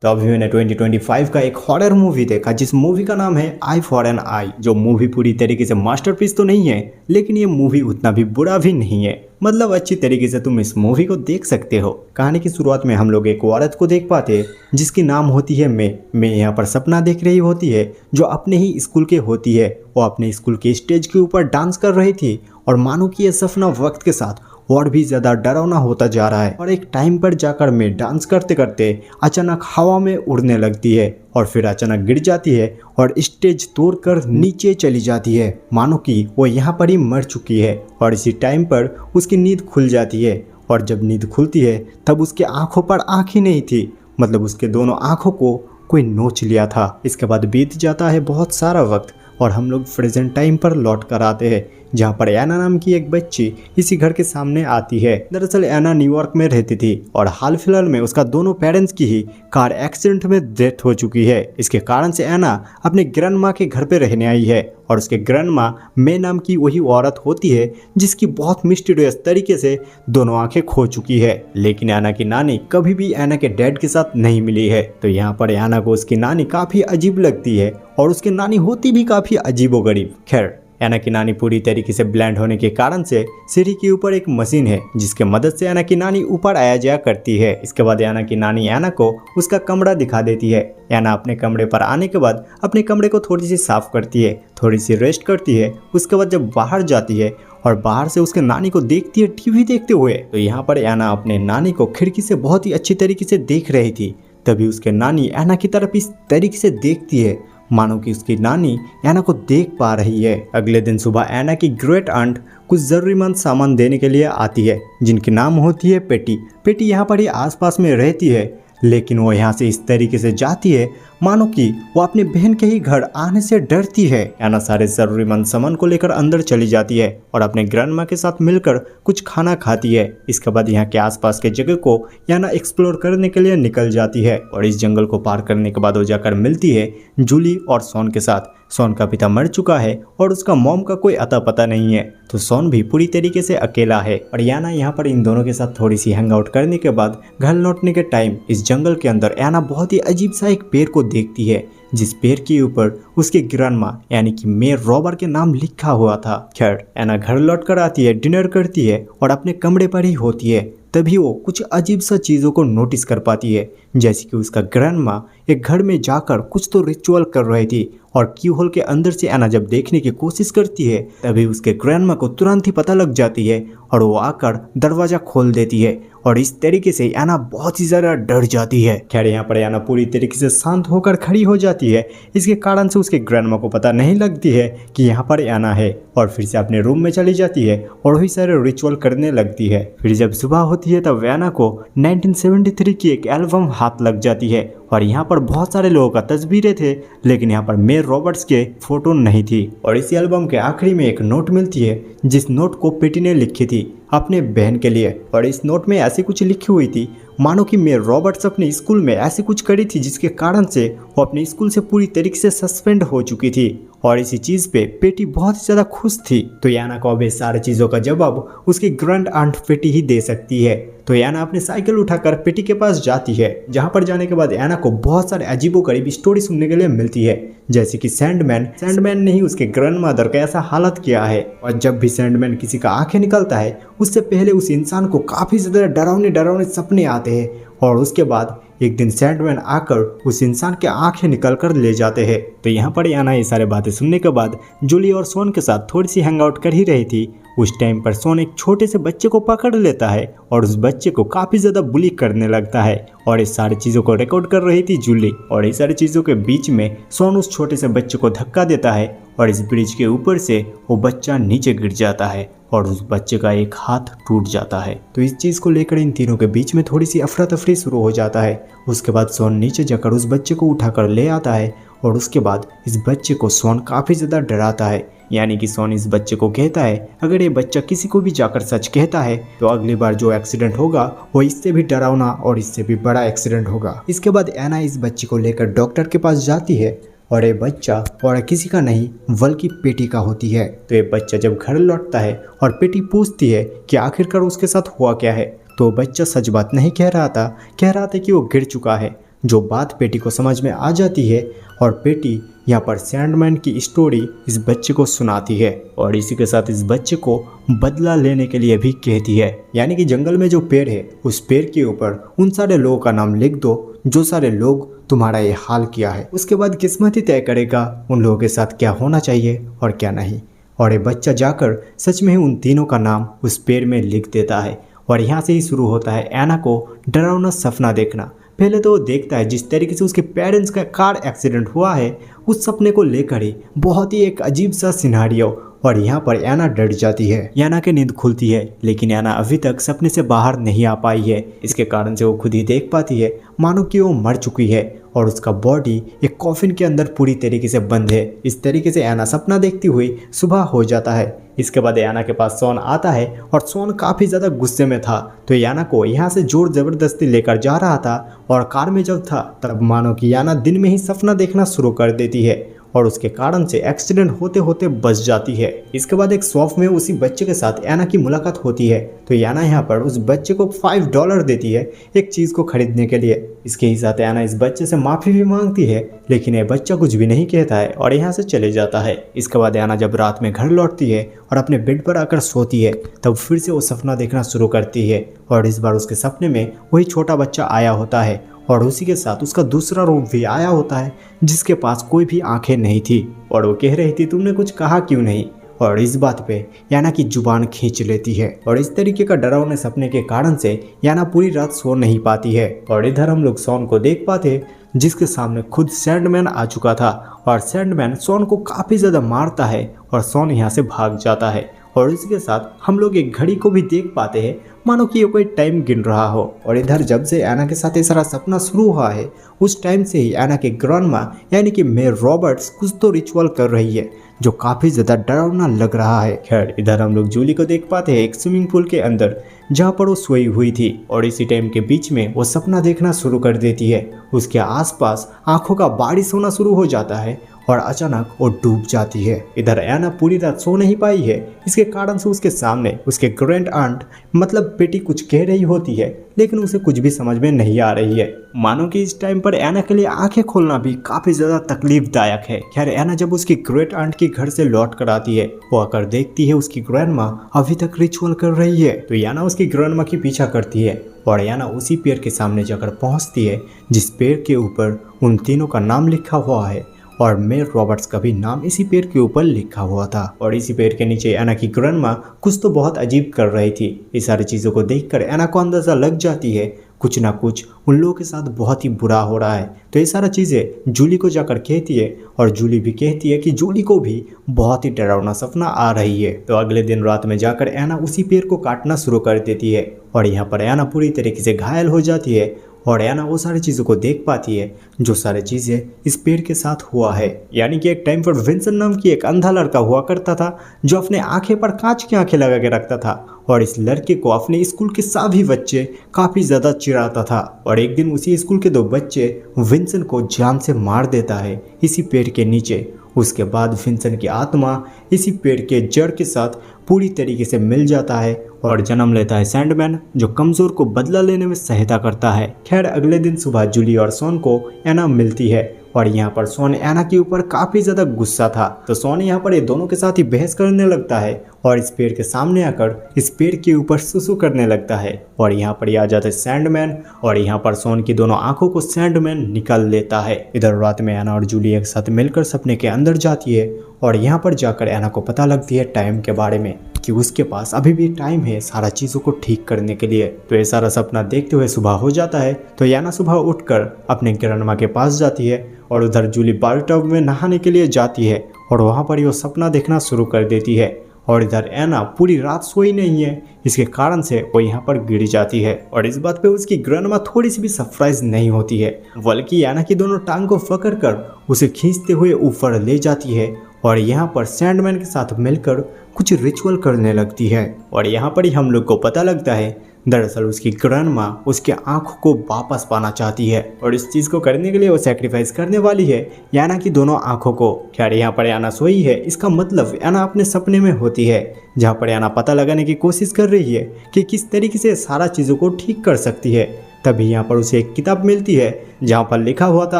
तो अभी मैंने 2025 का एक हॉरर मूवी देखा जिस मूवी का नाम है आई फॉर एन आई। जो मूवी पूरी तरीके से मास्टरपीस तो नहीं है, लेकिन ये मूवी उतना भी बुरा भी नहीं है। मतलब अच्छी तरीके से तुम इस मूवी को देख सकते हो। कहानी की शुरुआत में हम लोग एक औरत को देख पाते हैं जिसकी नाम होती है मैं यहाँ पर सपना देख रही होती है जो अपने ही स्कूल के होती है। वो अपने स्कूल के स्टेज के ऊपर डांस कर रही थी और मानो कि ये सपना वक्त के साथ और भी ज़्यादा डरावना होता जा रहा है। और एक टाइम पर जाकर मैं डांस करते करते अचानक हवा में उड़ने लगती है और फिर अचानक गिर जाती है और स्टेज तोड़कर नीचे चली जाती है, मानो कि वो यहाँ पर ही मर चुकी है। और इसी टाइम पर उसकी नींद खुल जाती है और जब नींद खुलती है तब उसके आंखों पर आँख ही नहीं थी, मतलब उसके दोनों आँखों को कोई नोच लिया था। इसके बाद बीत जाता है बहुत सारा वक्त और हम लोग प्रेजेंट टाइम पर लौट कर आते हैं जहाँ पर एना नाम की एक बच्ची इसी घर के सामने आती है। दरअसल एना न्यूयॉर्क में रहती थी और हाल फिलहाल में उसका दोनों पेरेंट्स की ही कार एक्सीडेंट में डेथ हो चुकी है। इसके कारण से एना अपने ग्रैंड माँ के घर पे रहने आई है और उसके ग्रैंड माँ मे नाम की वही औरत होती है जिसकी बहुत मिस्टीरियस तरीके से दोनों आंखें खो चुकी है। लेकिन एना की नानी कभी भी एना के डैड के साथ नहीं मिली है। तो यहाँ पर एना को उसकी नानी काफ़ी अजीब लगती है और उसकी नानी होती भी काफ़ी अजीबोगरीब। खैर, एना की नानी पूरी तरीके से ब्लाइंड होने के कारण से सीढ़ी के ऊपर एक मशीन है जिसके मदद से एना की नानी ऊपर आया जाया करती है। इसके बाद एना की नानी एना को उसका कमरा दिखा देती है। एना अपने कमरे पर आने के बाद अपने कमरे को थोड़ी सी साफ करती है, थोड़ी सी रेस्ट करती है। उसके बाद जब बाहर जाती है और बाहर से उसके नानी को देखती है टीवी देखते हुए, तो यहाँ पर एना अपने नानी को खिड़की से बहुत ही अच्छी तरीके से देख रही थी। तभी उसके नानी एना की तरफ इस तरीके से देखती है मानो कि उसकी नानी एना को देख पा रही है। अगले दिन सुबह एना की ग्रेट आंट कुछ ज़रूरीमंद सामान देने के लिए आती है जिनकी नाम होती है पेटी। पेटी यहाँ पर ही आसपास में रहती है, लेकिन वो यहाँ से इस तरीके से जाती है मानो कि वो अपनी बहन के ही घर आने से डरती है। एना सारे ज़रूरीमंद सामान को लेकर अंदर चली जाती है और अपने ग्रैंडमा के साथ मिलकर कुछ खाना खाती है। इसके बाद यहाँ के आसपास के जगह को एना एक्सप्लोर करने के लिए निकल जाती है और इस जंगल को पार करने के बाद वो जाकर मिलती है जूली और शॉन के साथ। शॉन का पिता मर चुका है और उसका मॉम का कोई अता पता नहीं है, तो शॉन भी पूरी तरीके से अकेला है। और एना यहाँ पर इन दोनों के साथ थोड़ी सी हैंग आउट करने के बाद घर लौटने के टाइम इस जंगल के अंदर एना बहुत ही अजीब सा एक पेड़ को देखती है जिस पेड़ के ऊपर उसके ग्रैंडमा यानी कि मे रॉबर के नाम लिखा हुआ था। खैर, एना घर लौट कर आती है, डिनर करती है और अपने कमरे पर ही होती है। तभी वो कुछ अजीब सा चीज़ों को नोटिस कर पाती है, जैसे कि उसका ग्रैंडमा एक घर में जाकर कुछ तो रिचुअल कर रही थी और क्यू होल के अंदर से एना जब देखने की कोशिश करती है तभी उसके ग्रैंडमा को तुरंत ही पता लग जाती है और वो आकर दरवाज़ा खोल देती है और इस तरीके से एना बहुत ही ज़्यादा डर जाती है। खैर, यहाँ पर एना पूरी तरीके से शांत होकर खड़ी हो जाती है। इसके कारण से उसके ग्रैंडमा को पता नहीं लगती है कि यहाँ पर एना है और फिर से अपने रूम में चली जाती है और वही सारे रिचुअल करने लगती है। फिर जब सुबह होती है तब एना को 1973 की एक एल्बम हाथ लग जाती है और यहाँ पर बहुत सारे लोगों का तस्वीरें थे, लेकिन यहाँ पर मे रॉबर्ट्स के फोटो नहीं थी। और इस एल्बम के आखिरी में एक नोट मिलती है जिस नोट को पेटी ने लिखी थी अपने बहन के लिए। और इस नोट में ऐसी कुछ लिखी हुई थी मानो कि मे रॉबर्ट्स अपने स्कूल में ऐसी कुछ करी थी जिसके कारण से वो अपने स्कूल से पूरी तरीके से सस्पेंड हो चुकी थी और इसी चीज़ पे पेटी बहुत ही ज़्यादा खुश थी। तो एना को अब सारे चीज़ों का जवाब उसकी ग्रैंड आंट पेटी ही दे सकती है। तो एना अपनी साइकिल उठाकर पेटी के पास जाती है, जहाँ पर जाने के बाद एना को बहुत सारे अजीबोगरीब स्टोरी सुनने के लिए मिलती है, जैसे कि सैंडमैन ने ही उसके ग्रैंडमदर का ऐसा हालत किया है और जब भी सैंडमैन किसी का आंखें निकलता है उससे पहले उस इंसान को काफ़ी ज़्यादा डरावने सपने आते हैं और उसके बाद एक दिन सैंडमैन आकर उस इंसान के आंखें निकल कर ले जाते हैं। तो यहाँ पर एना ये सारे बातें सुनने के बाद जूली और शॉन के साथ थोड़ी सी हैंग आउट कर ही रही थी। उस टाइम पर शॉन एक छोटे से बच्चे को पकड़ लेता है और उस बच्चे को काफ़ी ज़्यादा बुली करने लगता है और इस सारी चीज़ों को रिकॉर्ड कर रही थी जूली। और इस सारी चीज़ों के बीच में शॉन उस छोटे से बच्चे को धक्का देता है और इस ब्रिज के ऊपर से वो बच्चा नीचे गिर जाता है और उस बच्चे का एक हाथ टूट जाता है। तो इस चीज़ को लेकर इन तीनों के बीच में थोड़ी सी अफरा तफरी शुरू हो जाता है। उसके बाद शॉन नीचे जाकर उस बच्चे को उठाकर ले आता है और उसके बाद इस बच्चे को शॉन काफ़ी ज़्यादा डराता है। यानी कि शॉन इस बच्चे को कहता है अगर ये बच्चा किसी को भी जाकर सच कहता है तो अगली बार जो एक्सीडेंट होगा वो इससे भी डरावना और इससे भी बड़ा एक्सीडेंट होगा। इसके बाद एना इस बच्चे को लेकर डॉक्टर के पास जाती है और ये बच्चा और किसी का नहीं बल्कि पेटी का होती है। तो ये बच्चा जब घर लौटता है और पेटी पूछती है कि आखिरकार उसके साथ हुआ क्या है, तो बच्चा सच बात नहीं कह रहा था कि वो गिर चुका है। जो बात पेटी को समझ में आ जाती है और पेटी यहाँ पर सैंडमैन की स्टोरी इस बच्चे को सुनाती है और इसी के साथ इस बच्चे को बदला लेने के लिए भी कहती है। यानी कि जंगल में जो पेड़ है उस पेड़ के ऊपर उन सारे लोगों का नाम लिख दो जो सारे लोग तुम्हारा ये हाल किया है। उसके बाद किस्मत ही तय करेगा उन लोगों के साथ क्या होना चाहिए और क्या नहीं। और ये बच्चा जाकर सच में ही उन तीनों का नाम उस पेड़ में लिख देता है। और यहाँ से ही शुरू होता है एना को डरावना सपना देखना। पहले तो वो देखता है जिस तरीके से उसके पेरेंट्स का कार एक्सीडेंट हुआ है, उस सपने को लेकर ही बहुत ही एक अजीब सा सिनारियो। और यहाँ पर एना डर जाती है। एना की नींद खुलती है लेकिन एना अभी तक सपने से बाहर नहीं आ पाई है। इसके कारण से वो खुद ही देख पाती है मानो कि वो मर चुकी है और उसका बॉडी एक कॉफिन के अंदर पूरी तरीके से बंद है। इस तरीके से एना सपना देखती हुई सुबह हो जाता है। इसके बाद एना के पास सॉन आता है और सॉन काफ़ी ज़्यादा गुस्से में था, तो एना को यहाँ से जोर ज़बरदस्ती लेकर जा रहा था। और कार में जब था तब मानो कि एना दिन में ही सपना देखना शुरू कर देती है और उसके कारण से एक्सीडेंट होते होते बच जाती है। इसके बाद एक शॉप में उसी बच्चे के साथ एना की मुलाकात होती है, तो एना यहाँ पर उस बच्चे को $5 देती है एक चीज़ को खरीदने के लिए। इसके ही साथ एना इस बच्चे से माफ़ी भी मांगती है लेकिन ये बच्चा कुछ भी नहीं कहता है और यहाँ से चले जाता है। इसके बाद एना जब रात में घर लौटती है और अपने बेड पर आकर सोती है तब फिर से वो सपना देखना शुरू करती है और इस बार उसके सपने में वही छोटा बच्चा आया होता है और उसी के साथ उसका दूसरा रूप भी आया होता है जिसके पास कोई भी आंखें नहीं थी और वो कह रही थी तुमने कुछ कहा क्यों नहीं। और इस बात पे याना की जुबान खींच लेती है और इस तरीके का डरावने सपने के कारण से याना पूरी रात सो नहीं पाती है। और इधर हम लोग सॉन को देख पाते जिसके सामने खुद सैंडमैन आ चुका था और सैंडमैन सॉन को काफ़ी ज़्यादा मारता है और सॉन यहाँ से भाग जाता है। और इसी के साथ हम लोग एक घड़ी को भी देख पाते हैं मानो कि ये कोई टाइम गिन रहा हो। और इधर जब से एना के साथ ये सारा सपना शुरू हुआ है उस टाइम से ही एना के ग्रैंडमा यानी कि मेयर रॉबर्ट्स कुछ तो रिचुअल कर रही है जो काफ़ी ज़्यादा डरावना लग रहा है। खैर इधर हम लोग जूली को देख पाते हैं एक स्विमिंग पूल के अंदर जहाँ पर वो सोई हुई थी और इसी टाइम के बीच में वो सपना देखना शुरू कर देती है। उसके आसपास आंखों का बारिश होना शुरू हो जाता है और अचानक वो डूब जाती है। इधर एना पूरी रात सो नहीं पाई है, इसके कारण से उसके सामने उसके ग्रैंड आंट मतलब बेटी कुछ कह रही होती है लेकिन उसे कुछ भी समझ में नहीं आ रही है। मानो कि इस टाइम पर एना के लिए आंखें खोलना भी काफ़ी ज़्यादा तकलीफदायक है। खैर एना जब उसकी ग्रेट आंट के घर से लौट कर आती है वो आकर देखती है उसकी ग्रैंड माँ अभी तक रिचुअल कर रही है, तो याना उसकी ग्रैंड माँ की पीछा करती है और याना उसी पेड़ के सामने जाकर पहुँचती है जिस पेड़ के ऊपर उन तीनों का नाम लिखा हुआ है और मेयर रॉबर्ट्स का भी नाम इसी पेड़ के ऊपर लिखा हुआ था। और इसी पेड़ के नीचे एना की ग्रैंडमा कुछ तो बहुत अजीब कर रही थी। इस सारी चीज़ों को देखकर एना को अंदाज़ा लग जाती है कुछ ना कुछ उन लोगों के साथ बहुत ही बुरा हो रहा है। तो ये सारा चीज़ें जूली को जाकर कहती है और जूली भी कहती है कि जूली को भी बहुत ही डरावना सपना आ रही है। तो अगले दिन रात में जाकर एना उसी पेड़ को काटना शुरू कर देती है और यहाँ पर एना पूरी तरीके से घायल हो जाती है और एना वो सारी चीज़ों को देख पाती है जो सारी चीज़ें इस पेड़ के साथ हुआ है। यानी कि एक टाइम पर विंसन नाम की एक अंधा लड़का हुआ करता था जो अपने आंखें पर कांच की आंखें लगा के रखता था और इस लड़के को अपने स्कूल के सभी बच्चे काफ़ी ज़्यादा चिढ़ाता था। और एक दिन उसी स्कूल के 2 बच्चे विंसन को जान से मार देता है इसी पेड़ के नीचे। उसके बाद विंसन की आत्मा इसी पेड़ के जड़ के साथ पूरी तरीके से मिल जाता है और जन्म लेता है सैंडमैन जो कमज़ोर को बदला लेने में सहायता करता है। खैर अगले दिन सुबह जूली और सॉन को एना मिलती है और यहाँ पर सॉन एना के ऊपर काफ़ी ज़्यादा गुस्सा था, तो सॉन यहाँ पर ये दोनों के साथ ही बहस करने लगता है और इस पेड़ के सामने आकर इस पेड़ के ऊपर सुसु करने लगता है। और यहाँ पर आ जाता है सैंडमैन और यहाँ पर सॉन की दोनों आंखों को सैंडमैन निकाल लेता है। इधर रात में एना और जूली एक साथ मिलकर सपने के अंदर जाती है और यहाँ पर जाकर एना को पता लगती है टाइम के बारे में कि उसके पास अभी भी टाइम है सारा चीज़ों को ठीक करने के लिए। तो ये सारा सपना देखते हुए सुबह हो जाता है, तो एना सुबह उठकर अपने ग्रैंडमा के पास जाती है और उधर जूली बाथटब में नहाने के लिए जाती है और वहाँ पर वो सपना देखना शुरू कर देती है। और इधर एना पूरी रात सोई नहीं है, इसके कारण से वो यहाँ पर गिर जाती है और इस बात पे उसकी ग्रैंडमा थोड़ी सी भी सरप्राइज नहीं होती है, बल्कि एना की दोनों टांग को पकड़कर उसे खींचते हुए ऊपर ले जाती है और यहाँ पर सैंडमैन के साथ मिलकर कुछ रिचुअल करने लगती है। और यहाँ पर ही हम लोग को पता लगता है दरअसल उसकी ग्रैंडमा उसके आंखों को वापस पाना चाहती है और इस चीज़ को करने के लिए वो सैक्रिफाइस करने वाली है याना की दोनों आंखों को। खैर यहाँ पर याना सोई है, इसका मतलब याना अपने सपने में होती है जहाँ पर याना पता लगाने की कोशिश कर रही है कि किस तरीके से सारा चीज़ों को ठीक कर सकती है। तभी यहाँ पर उसे एक किताब मिलती है जहाँ पर लिखा हुआ था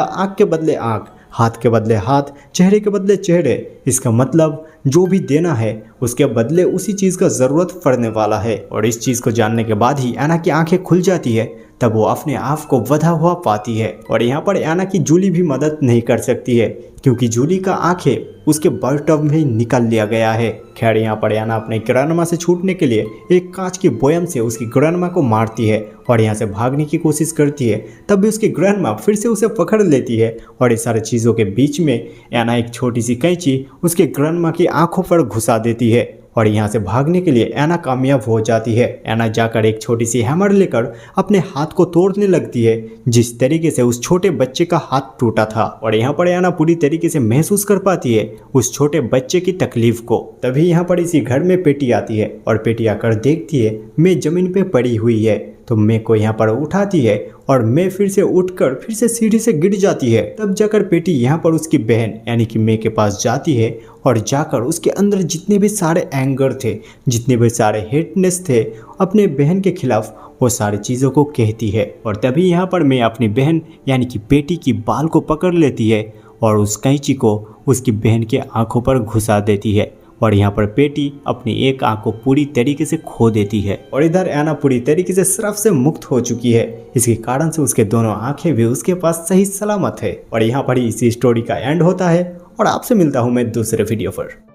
आँख के बदले आँख, हाथ के बदले हाथ, चेहरे के बदले चेहरे। इसका मतलब जो भी देना है उसके बदले उसी चीज़ का ज़रूरत पड़ने वाला है। और इस चीज़ को जानने के बाद ही एना की आंखें खुल जाती है, तब वो अपने आप को वधा हुआ पाती है। और यहाँ पर एना की जूली भी मदद नहीं कर सकती है क्योंकि जूली का आंखें उसके बाथटब में ही निकाल लिया गया है। खैर यहाँ पर एना अपने ग्रैंडमा से छूटने के लिए एक कांच की बोयम से उसकी ग्रैंडमा को मारती है और यहाँ से भागने की कोशिश करती है। तब भी उसकी ग्रैंडमा फिर से उसे पकड़ लेती है और इस सारे चीज़ों के बीच में एना एक छोटी सी कैंची उसके ग्रैंडमा की आंखों पर घुसा देती है और यहाँ से भागने के लिए एना कामयाब हो जाती है। एना जाकर एक छोटी सी हैमर लेकर अपने हाथ को तोड़ने लगती है जिस तरीके से उस छोटे बच्चे का हाथ टूटा था। और यहाँ पर एना पूरी तरीके से महसूस कर पाती है उस छोटे बच्चे की तकलीफ को। तभी यहाँ पर इसी घर में पेटी आती है और पेटी आकर देखती है मैं जमीन पे पड़ी हुई है, तो मैं को यहाँ पर उठाती है और मैं फिर से उठकर फिर से सीढ़ी से गिर जाती है। तब जाकर पेटी यहाँ पर उसकी बहन यानी कि मैं के पास जाती है और जाकर उसके अंदर जितने भी सारे एंगर थे, जितने भी सारे हेटनेस थे अपने बहन के खिलाफ, वो सारी चीज़ों को कहती है। और तभी यहाँ पर मैं अपनी बहन यानी कि पेटी की बाल को पकड़ लेती है और उस कैंची को उसकी बहन के आंखों पर घुसा देती है और यहाँ पर पेटी अपनी एक आंख को पूरी तरीके से खो देती है। और इधर एना पूरी तरीके से श्राप से मुक्त हो चुकी है, इसके कारण से उसके दोनों आंखें भी उसके पास सही सलामत है। और यहाँ पर ही इसी स्टोरी का एंड होता है और आपसे मिलता हूँ मैं दूसरे वीडियो पर।